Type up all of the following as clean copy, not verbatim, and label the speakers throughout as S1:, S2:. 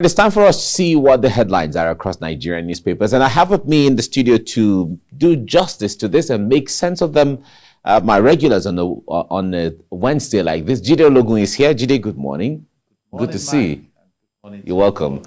S1: It's time for us to see what the headlines are across Nigerian newspapers. And I have with me in the studio to do justice to this and make sense of them, my regulars on a Wednesday like this. Jide Ologun is here. Jide, good morning. Good to see you. You're welcome.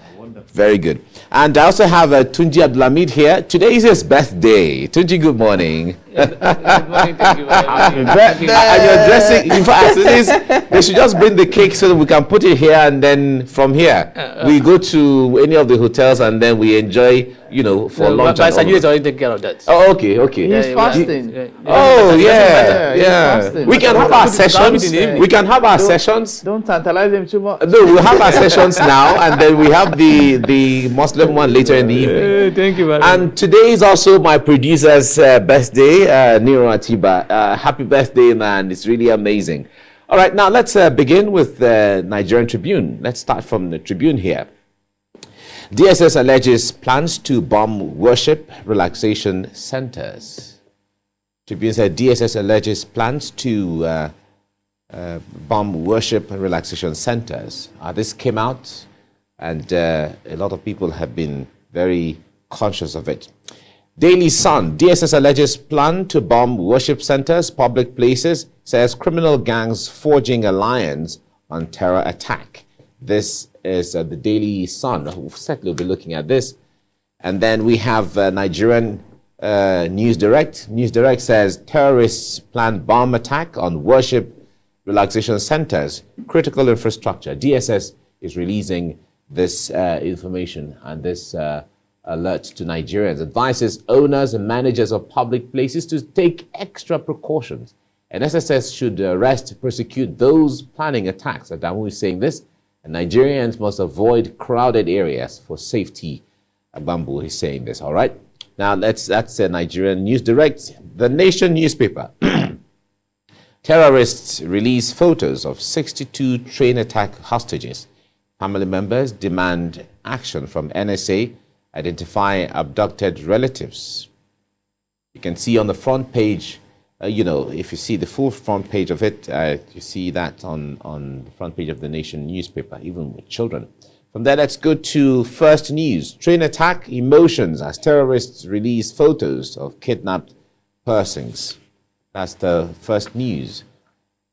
S1: Very good. And I also have Tunji Abdulhamid here. Today is his birthday. Tunji, good morning.
S2: Good morning, thank you very much.
S1: And you're dressing, in fact, they should just bring the cake so that we can put it here, and then from here, we go to any of the hotels and then we enjoy, for lunch.
S2: But Sanju is already taking care of that.
S1: Oh, okay.
S3: He's fasting.
S1: Oh, yeah. We can have our sessions. We can have our sessions.
S3: Don't tantalize him too much.
S1: No, we'll have our sessions now, and then we have the Muslim one later in the evening.
S2: Thank you very much.
S1: And today is also my producer's birthday, Nero Atiba. Happy birthday, man. It's really amazing. All right, now let's begin with the Nigerian Tribune. Let's start from the Tribune here. DSS alleges plans to bomb worship relaxation centers. Tribune said DSS alleges plans to bomb worship relaxation centers. This came out, and a lot of people have been very conscious of it. Daily Sun, DSS alleges plan to bomb worship centers, public places, says criminal gangs forging alliance on terror attack. This is the Daily Sun. We'll certainly be looking at this. And then we have Nigerian News Direct. News Direct says terrorists plan bomb attack on worship relaxation centers, critical infrastructure. DSS is releasing this information and this alert to Nigerians. Advises owners and managers of public places to take extra precautions. And SSS should arrest, prosecute those planning attacks. Adamu is saying this. And Nigerians must avoid crowded areas for safety. Bamboo is saying this. All right. Now that's Nigerian News Direct. The Nation newspaper. Terrorists release photos of 62 train attack hostages. Family members demand action from NSA. Identify abducted relatives. You can see on the front page, if you see the full front page of it, you see that on the front page of the Nation newspaper, even with children. From there, let's go to First News. Train attack emotions as terrorists release photos of kidnapped persons. That's the First News.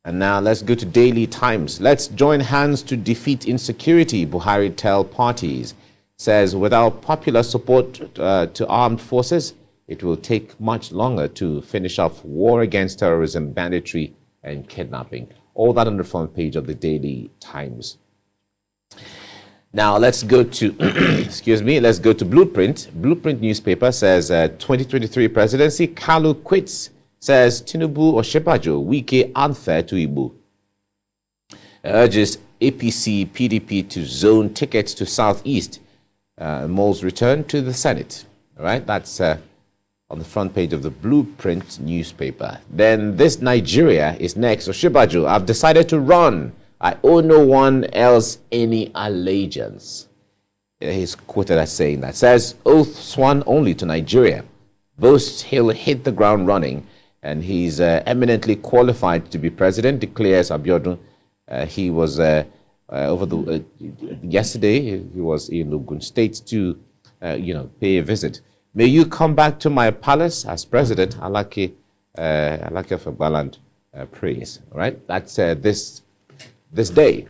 S1: And now let's go to Daily Times. Let's join hands to defeat insecurity, Buhari tell parties. Says without popular support to armed forces, it will take much longer to finish off war against terrorism, banditry, and kidnapping. All that on the front page of the Daily Times. Now let's go to, let's go to Blueprint. Blueprint newspaper says 2023 presidency, Kalu quits. Says Tinubu or Shebajo, Wike unfair to Igbo. Urges APC, PDP to zone tickets to Southeast. Moles return to the Senate. All right, that's on the front page of the Blueprint newspaper. Then this Nigeria is next. Oshibajo, I've decided to run. I owe no one else any allegiance. He's quoted as saying that. Says oath sworn only to Nigeria. Boasts he'll hit the ground running, and he's eminently qualified to be president, declares Abiodun. He was yesterday. He was in Ogun State to, pay a visit. May you come back to my palace as president. Alake Fabaland praise. All right, that's this day.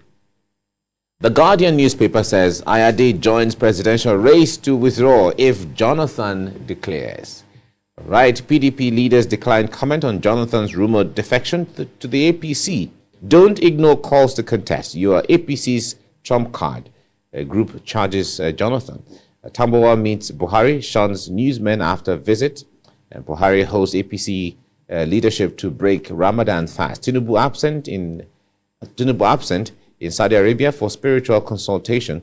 S1: The Guardian newspaper says Ayade joins presidential race to withdraw if Jonathan declares. All right, PDP leaders decline comment on Jonathan's rumored defection to the APC. Don't ignore calls to contest. You are APC's trump card. A group charges Jonathan. Tambowa meets Buhari, shuns newsmen after visit. Buhari hosts APC leadership to break Ramadan fast. Tinubu absent in Saudi Arabia for spiritual consultation.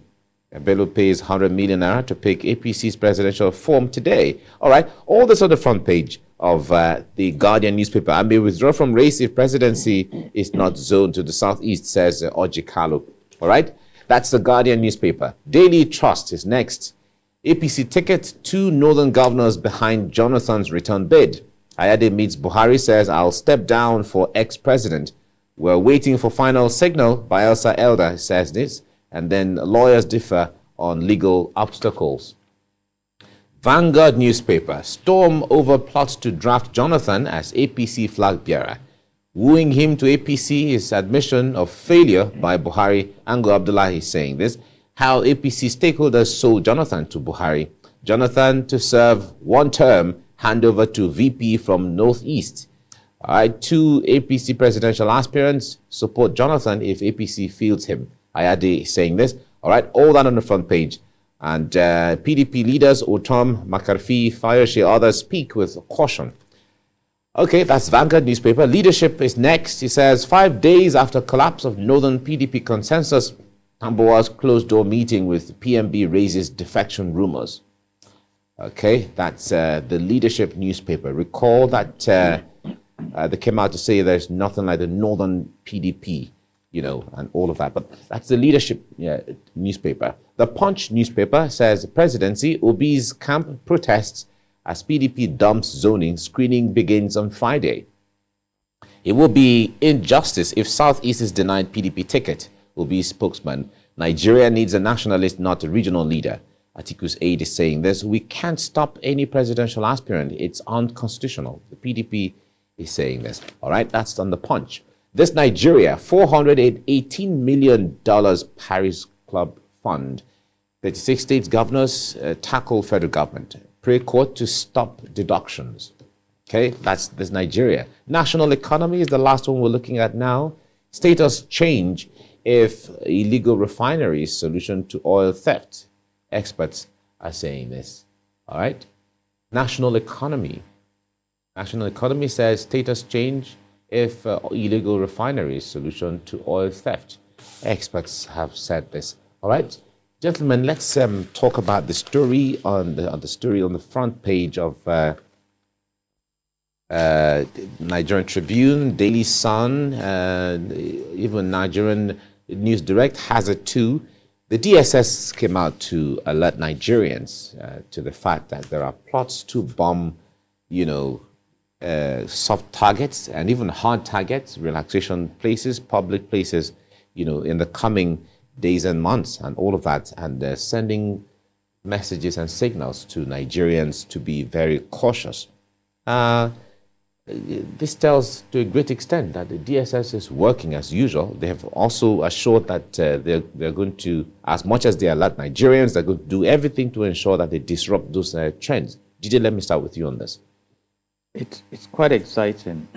S1: Bello pays 100 million naira to pick APC's presidential form today. All right, all this on the front page of the Guardian newspaper. I may withdraw from race if presidency is not zoned to the southeast, says Oji Kalu. All right, that's the Guardian newspaper. Daily Trust is next. APC ticket, 2 northern governors behind Jonathan's return bid. Ayade meets Buhari, says, I'll step down for ex-president. We're waiting for final signal. Bielsa Elder says this. And then lawyers differ on legal obstacles. Vanguard newspaper, storm over plots to draft Jonathan as APC flag bearer. Wooing him to APC is admission of failure by Buhari. Ango Abdullahi is saying this. How APC stakeholders sold Jonathan to Buhari. Jonathan to serve one term, handover to VP from Northeast. All right, 2 APC presidential aspirants support Jonathan if APC fields him. Ayade is saying this. All right, all that on the front page. And PDP leaders, Otom, Makarfi, Fayoshe, others speak with caution. Okay, that's Vanguard newspaper. Leadership is next. He says, 5 days after collapse of Northern PDP consensus, Tambuwa's closed-door meeting with PMB raises defection rumors. Okay, that's the leadership newspaper. Recall that they came out to say there's nothing like the Northern PDP, and all of that. But that's the leadership newspaper. The Punch newspaper says the presidency, Obi's camp protests as PDP dumps zoning. Screening begins on Friday. It will be injustice if Southeast is denied PDP ticket. Obi's spokesman. Nigeria needs a nationalist, not a regional leader. Atiku's aide is saying this. We can't stop any presidential aspirant. It's unconstitutional. The PDP is saying this. All right, that's on the Punch. This Nigeria, $418 million Paris Club fund. 36 states governors tackle federal government. Pray court to stop deductions. Okay, that's this Nigeria. National economy is the last one we're looking at now. Status change if illegal refineries solution to oil theft. Experts are saying this. All right. National economy. National economy says status change if illegal refineries solution to oil theft. Experts have said this. All right, gentlemen, let's talk about the story on the front page of Nigerian Tribune, Daily Sun, even Nigerian News Direct has it too. The DSS came out to alert Nigerians to the fact that there are plots to bomb, soft targets and even hard targets, relaxation places, public places, in the coming days and months and all of that. And they're sending messages and signals to Nigerians to be very cautious. This tells to a great extent that the DSS is working as usual. They have also assured that they're going to, as much as they alert Nigerians, they're going to do everything to ensure that they disrupt those trends. DJ, let me start with you on this.
S3: It's quite exciting.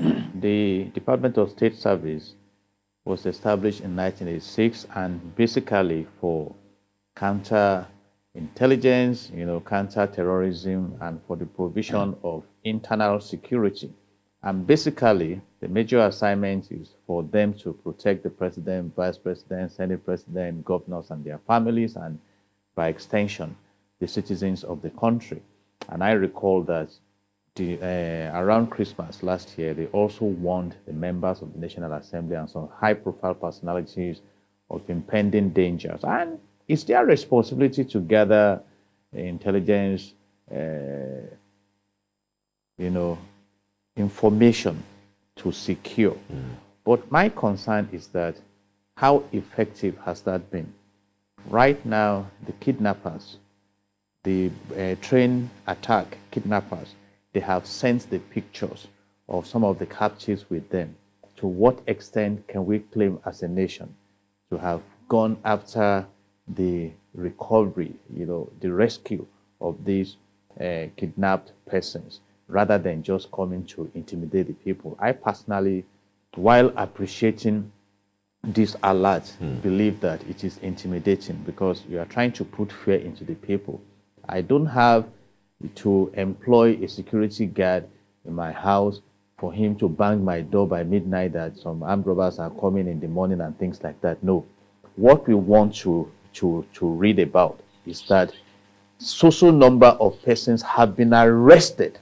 S3: The Department of State Service was established in 1986 and basically for counter-intelligence, counter-terrorism, and for the provision of internal security. And basically, the major assignment is for them to protect the president, vice president, senate president, governors and their families, and by extension, the citizens of the country. And I recall that around Christmas last year, they also warned the members of the National Assembly and some high-profile personalities of impending dangers. And it's their responsibility to gather intelligence, information to secure. But my concern is that how effective has that been? Right now, the kidnappers, the train attack kidnappers, they have sent the pictures of some of the captives with them. To what extent can we claim as a nation to have gone after the recovery, the rescue of these kidnapped persons, rather than just coming to intimidate the people? I personally, while appreciating this alert, believe that it is intimidating because you are trying to put fear into the people. I don't have to employ a security guard in my house for him to bang my door by midnight that some armed robbers are coming in the morning and things like that. No. What we want to read about is that social number of persons have been arrested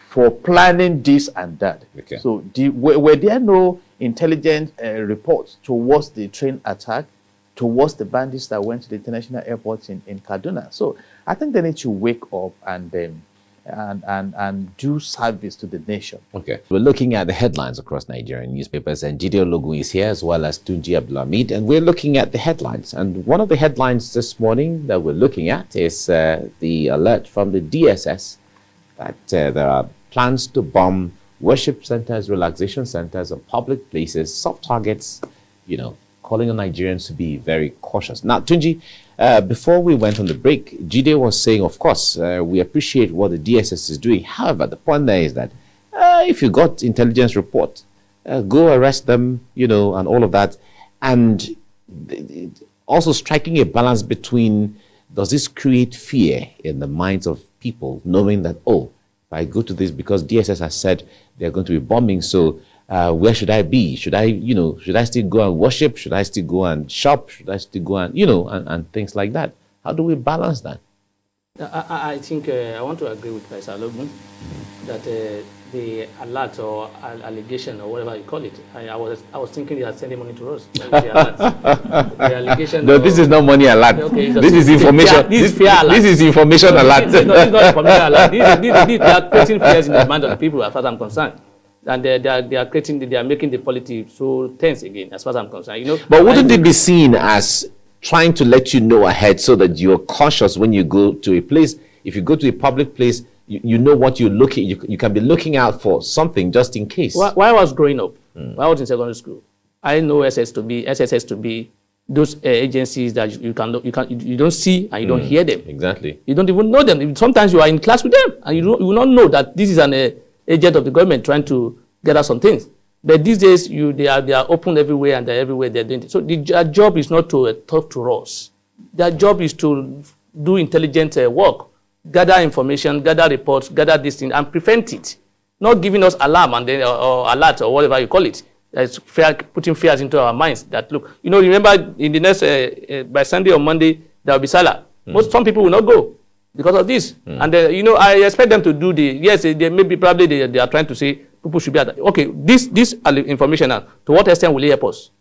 S3: for planning this and that. Okay. So were there no intelligence reports towards the train attack, towards the bandits that went to the international airport in Kaduna? So I think they need to wake up and and do service to the nation.
S1: Okay. We're looking at the headlines across Nigerian newspapers, and Jide Ologun is here, as well as Tunji Abdulhamid, and we're looking at the headlines. And one of the headlines this morning that we're looking at is the alert from the DSS that there are plans to bomb worship centers, relaxation centers, and public places, soft targets, calling on Nigerians to be very cautious. Now, Tunji, before we went on the break, Jide was saying, of course, we appreciate what the DSS is doing. However, the point there is that if you got intelligence report, go arrest them, and all of that. And also striking a balance between, does this create fear in the minds of people, knowing that, if I go to this, because DSS has said they're going to be bombing, so where should I be? Should I still go and worship? Should I still go and shop? Should I still go and, and things like that? How do we balance that?
S2: I think I want to agree with Mr. Ologun that the alert or allegation or whatever you call it, I was thinking they are sending money to us. The allegation.
S1: No, this is not money alert. Okay, this is information. This is fear alert. This is information alert.
S2: This is not information alert. They are creating fears in the mind of the people, as far as I'm concerned. And they are making the politics so tense again, as far as I'm concerned.
S1: But wouldn't it be seen as trying to let you know ahead so that you're cautious when you go to a place? If you go to a public place, you know what you're looking. You can be looking out for something just in case.
S2: While I was growing up, when I was in secondary school, I know SSS to be those agencies that you don't see and you don't hear them.
S1: Exactly.
S2: You don't even know them. Sometimes you are in class with them and you will not know that this is an agent of the government trying to gather some things. But these days, they are open everywhere and they're everywhere they're doing it. So their job is not to talk to us. Their job is to do intelligent work, gather information, gather reports, gather this thing, and prevent it. Not giving us alarm and then or alert or whatever you call it. It's putting fears into our minds. That look, remember in the next by Sunday or Monday there will be Salah. Some people will not go because of this. And I expect them to do they maybe probably they are trying to say people should be okay. This information now, to what extent will it help us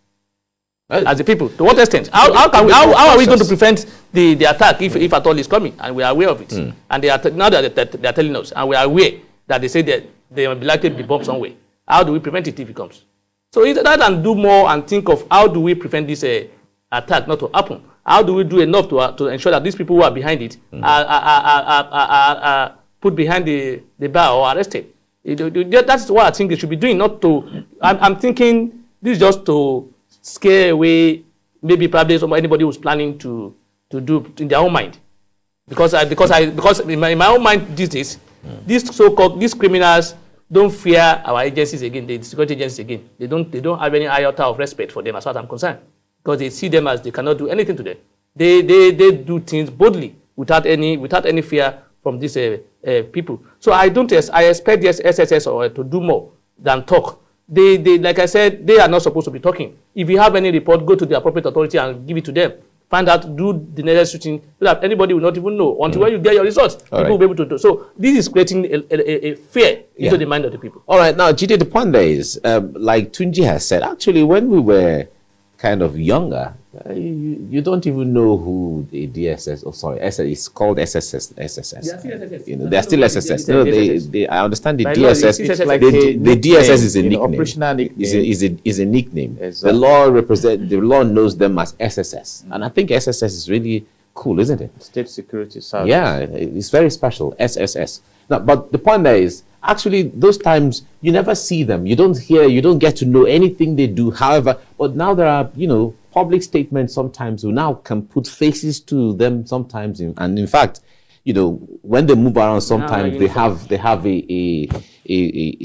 S2: as the people? To what extent? How are we going to prevent the attack if at all it's coming and we are aware of it? And they are now that they are telling us and we are aware that they say that they will be likely to be bombed somewhere. How do we prevent it if it comes? So either that and do more and think of how do we prevent this attack not to happen? How do we do enough to ensure that these people who are behind it are put behind the bar or arrested? That's what I think they should be doing. Not to. I'm thinking this is just to scare away maybe probably anybody who's planning to do in their own mind. Because in my own mind these days, these criminals don't fear our agencies again, the security agencies again. They don't have any iota of respect for them as far as I'm concerned. Because they see them as they cannot do anything to them. They do things boldly without any fear from these people. So I expect the SSS to do more than talk. They like I said, they are not supposed to be talking. If you have any report, go to the appropriate authority and give it to them. Find out, do the necessary shooting so that anybody will not even know until when you get your results. People will be able to do. So this is creating a fear into the mind of the people.
S1: All right, now Jide, the point there is, like Tunji has said, actually when we were kind of younger, you don't even know who the DSS, it's called SSS. They are still SSS. I understand the DSS. The DSS is a nickname.
S3: Operational nickname.
S1: Is a nickname.
S3: Exactly.
S1: The law knows them as SSS, and I think SSS is really cool, isn't it?
S3: State Security Service.
S1: Yeah, it's very special. SSS. Now, but the point there is, actually, those times you never see them. You don't hear. You don't get to know anything they do. However, but now there are, public statements sometimes who now can put faces to them sometimes. And in fact, when they move around, sometimes they have a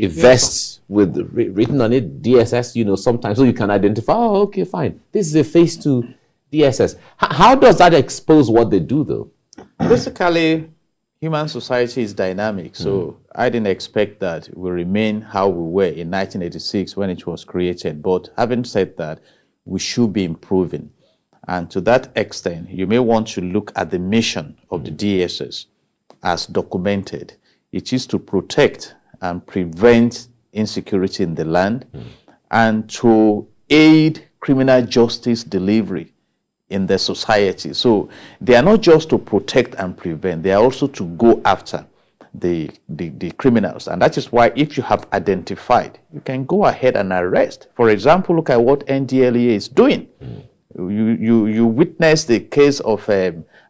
S1: vest with written on it DSS. Sometimes so you can identify. Oh, okay, fine. This is a face to DSS. How does that expose what they do, though?
S3: Basically, human society is dynamic, so I didn't expect that we remain how we were in 1986 when it was created. But having said that, we should be improving. And to that extent, you may want to look at the mission of the DSS as documented. It is to protect and prevent insecurity in the land and to aid criminal justice delivery in the society. So they are not just to protect and prevent, they are also to go after. the criminals. And that is why if you have identified, you can go ahead and arrest. For example, look at what NDLEA is doing. You witnessed the case of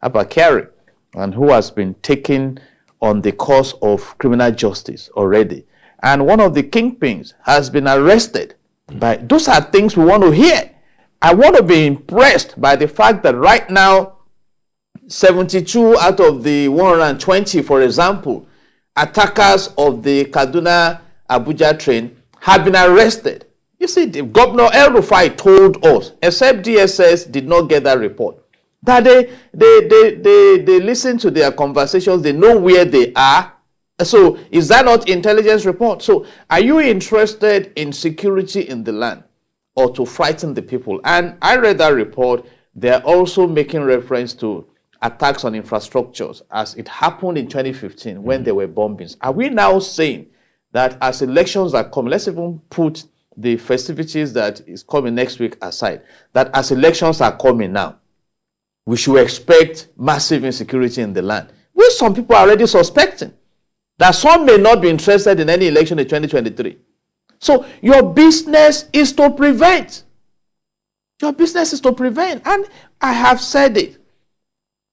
S3: Abakari, and who has been taken on the course of criminal justice already. And one of the kingpins has been arrested. But those are things we want to hear. I want to be impressed by the fact that right now, 72 out of the 120, for example, attackers of the Kaduna-Abuja train have been arrested. You see, Governor El Rufai told us, except DSS did not get that report, that they listen to their conversations, they know where they are. So is that not intelligence report? So are you interested in security in the land or to frighten the people? And I read that report. They're also making reference to attacks on infrastructures as it happened in 2015 when there were bombings. Are we now saying that as elections are coming, let's even put the festivities that is coming next week aside, that as elections are coming now, we should expect massive insecurity in the land, which some people are already suspecting that some may not be interested in any election in 2023. So your business is to prevent. Your business is to prevent. And I have said it.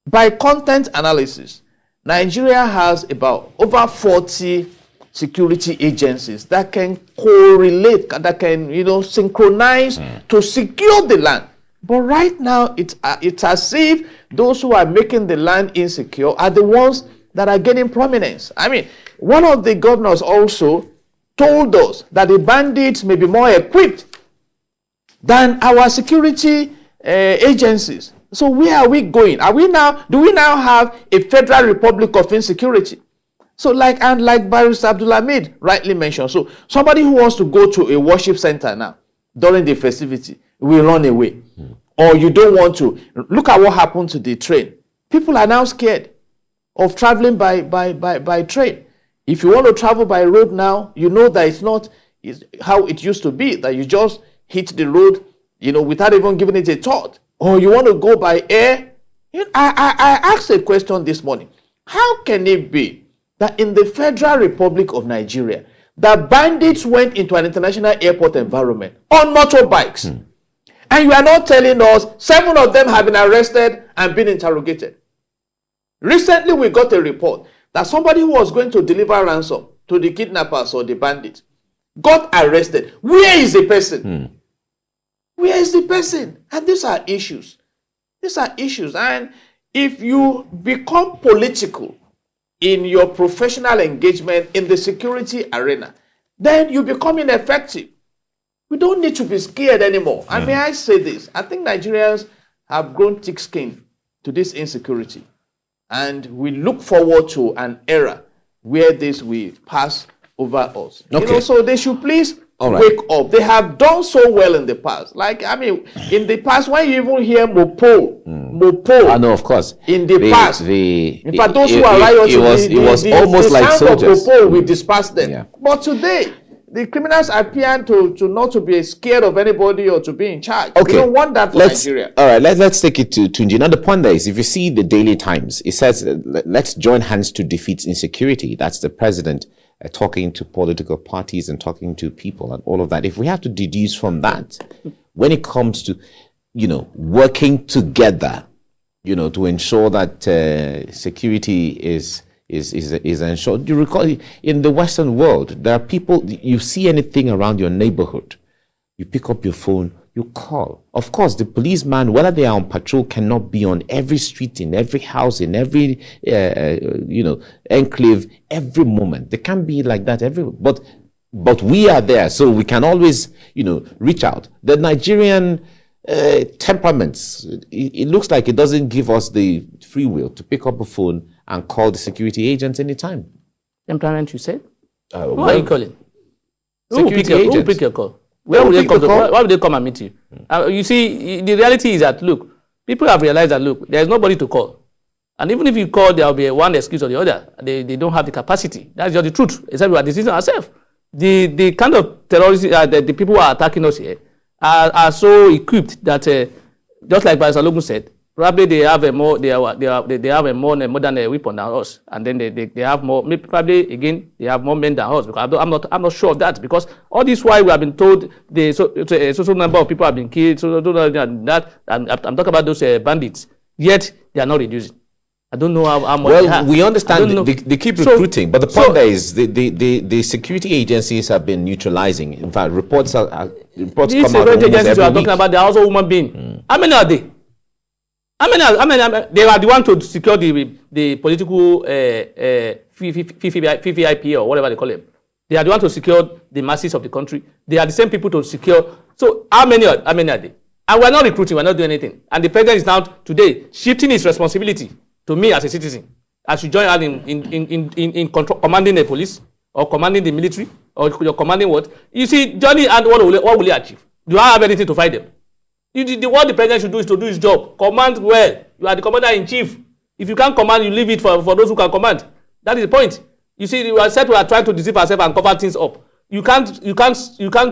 S3: By content analysis, Nigeria has about over 40 security agencies that can correlate, that can, synchronize to secure the land. But right now, it's as if those who are making the land insecure are the ones that are gaining prominence. I mean, one of the governors also told us that the bandits may be more equipped than our security agencies. So where are we going? Do we now have a federal republic of insecurity? So like Barrister Abdulhamid rightly mentioned, so somebody who wants to go to a worship center now during the festivity will run away. Or you don't want to. Look at what happened to the train. People are now scared of traveling by train. If you want to travel by road now, you know that it's not how it used to be, that you just hit the road, without even giving it a thought. Or you want to go by air. I asked a question this morning. How can it be that in the Federal Republic of Nigeria, the bandits went into an international airport environment on motorbikes? And you are not telling us 7 of them have been arrested and been interrogated. Recently, we got a report that somebody who was going to deliver ransom to the kidnappers or the bandits got arrested. Where is the person? Where is the person? And these are issues. These are issues. And if you become political in your professional engagement in the security arena, then you become ineffective. We don't need to be scared anymore. And may I say this? I think Nigerians have grown thick-skinned to this insecurity. And we look forward to an era where this will pass over us.
S1: Okay.
S3: So they should please wake up. They have done so well in the past. In the past, when you even hear Mopo,
S1: I know, of course.
S3: In the past, in fact, those who are rioting,
S1: it was almost like soldiers.
S3: Mopo, we disperse them.
S1: Yeah.
S3: But today, the criminals appear to not to be scared of anybody or to be in charge.
S1: Okay.
S3: We don't want that for Nigeria.
S1: All right, let's take it to Tunji. Now, the point there is, if you see the Daily Times, it says, let's join hands to defeat insecurity. That's the president talking to political parties and talking to people and all of that. If we have to deduce from that, when it comes to, working together, to ensure that security is ensured. Do you recall in the Western world, there are people, you see anything around your neighborhood, you pick up your phone, you call. Of course, the policeman, whether they are on patrol, cannot be on every street, in every house, in every, enclave, every moment. They can't be like that but we are there, so we can always, reach out. The Nigerian temperaments, it looks like it doesn't give us the free will to pick up a phone and call the security agents anytime.
S2: Temperament, you said? Who
S1: Well,
S2: are you calling?
S1: security
S2: Who
S1: agents.
S2: pick your call? Why would they come and meet you? You see, the reality is that, look, people have realized that, look, there's nobody to call. And even if you call, there will be one excuse or the other. They don't have the capacity. That's just the truth. Except we are deceiving ourselves. The kind of terrorists, the people who are attacking us here are so equipped that, just like Barrister Logun said, Probably they have a more they have a more modern weapon than us, and then they have more. Maybe probably again they have more men than us, because I'm not sure of that, because all this while we have been told the social number of people have been killed, so that, and I'm talking about those bandits. Yet they are not reducing. I don't know how much.
S1: Well, we understand they keep recruiting, but the point there is the security agencies have been neutralizing. In fact, reports come out almost
S2: these security agencies you are
S1: every
S2: talking
S1: week.
S2: about, they are also human beings. How many are they? How many? They are the one to secure the political VVIP or whatever they call them. They are the one to secure the masses of the country. They are the same people to secure. So how many are they? And we're not recruiting. We're not doing anything. And the president is now today shifting his responsibility to me as a citizen. I should join out in commanding the police or commanding the military or you're commanding what? You see, Johnny, and what will he achieve? Do I have anything to fight them? What the president should do is to do his job. Command well. You are the commander-in-chief. If you can't command, you leave it for those who can command. That is the point. You see, we are trying to deceive ourselves and cover things up. You can't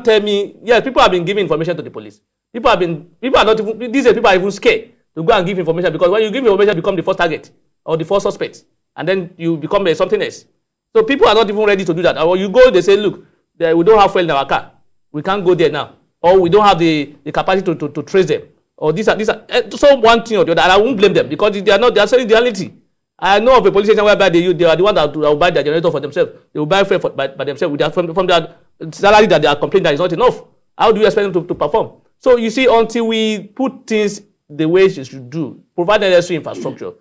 S2: tell me. Yes, people have been giving information to the police. People are not even. These people are even scared to go and give information, because when you give information, you become the first target or the first suspect, and then you become something else. So people are not even ready to do that. Or you go, they say, look, we don't have fuel in our car. We can't go there now. Or we don't have the capacity to trace them, or these are so one thing or the other. And I won't blame them, because they are saying the reality. I know of a police station whereby they are the one that will buy their generator for themselves. They will buy fuel by themselves from their salary that they are complaining that is not enough. How do you expect them to perform? So you see, until we put things the way it should do, provide the necessary infrastructure,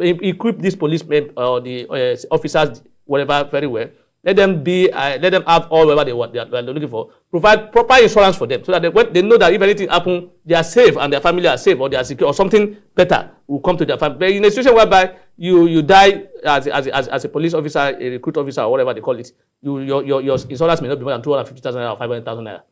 S2: equip these policemen or the officers, whatever, very well. Let them have all whatever they're looking for. Provide proper insurance for them, so that when they know that if anything happens, they are safe and their family are safe, or they are secure, or something better will come to their family. But in a situation whereby you die as a police officer, a recruit officer, or whatever they call it, your insurance may not be more than 250,000 naira or 500,000 naira.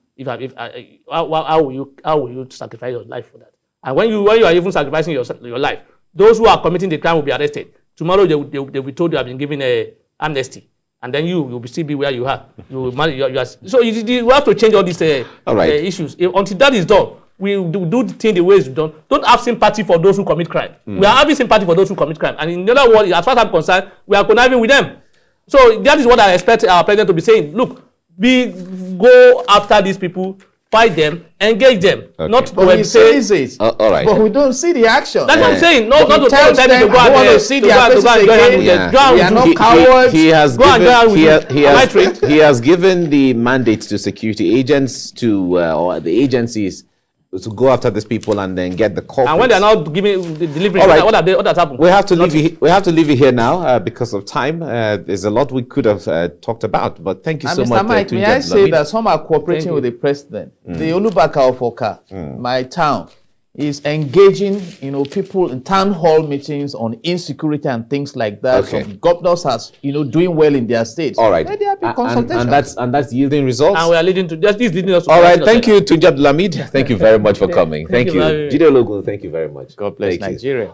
S2: How will you sacrifice your life for that? And when you are even sacrificing your life, those who are committing the crime will be arrested. Tomorrow they will be told you have been given a amnesty. And then you will still be where you are. So you have to change all these issues. Until that is done, we do the thing the way it's done. Don't have sympathy for those who commit crime. We are having sympathy for those who commit crime. And in other words, as far as I'm concerned, we are conniving with them. So that is what I expect our president to be saying. Look, go after these people, fight them, engage them. Okay. Not
S3: but he says it.
S1: All right.
S3: But we don't see the action.
S2: That's what I'm saying. Not to tell them to go
S3: and see the action. We are not cowards.
S1: He has given the mandate to security agents or the agencies to go after these people and then get the culprits.
S2: And when they're not delivering,
S1: right.
S2: what has happened?
S1: We have to leave it here now because of time. There's a lot we could have talked about, but thank you so
S3: Mr.
S1: much.
S3: Mike, may I say that some are cooperating with the president. The Olubaka of Oka, my town, is engaging people in town hall meetings on insecurity and things like that.
S1: Okay.
S3: Some governors are doing well in their states.
S1: All right.
S3: Let there be consultation.
S1: And that's yielding results.
S2: And we are leading to this leading us to.
S1: All right. Thank you, Tunji Abdulhamid. Thank you very much for coming. Thank you.
S2: Jide
S1: Ologun, thank you very much.
S3: God bless Nigeria.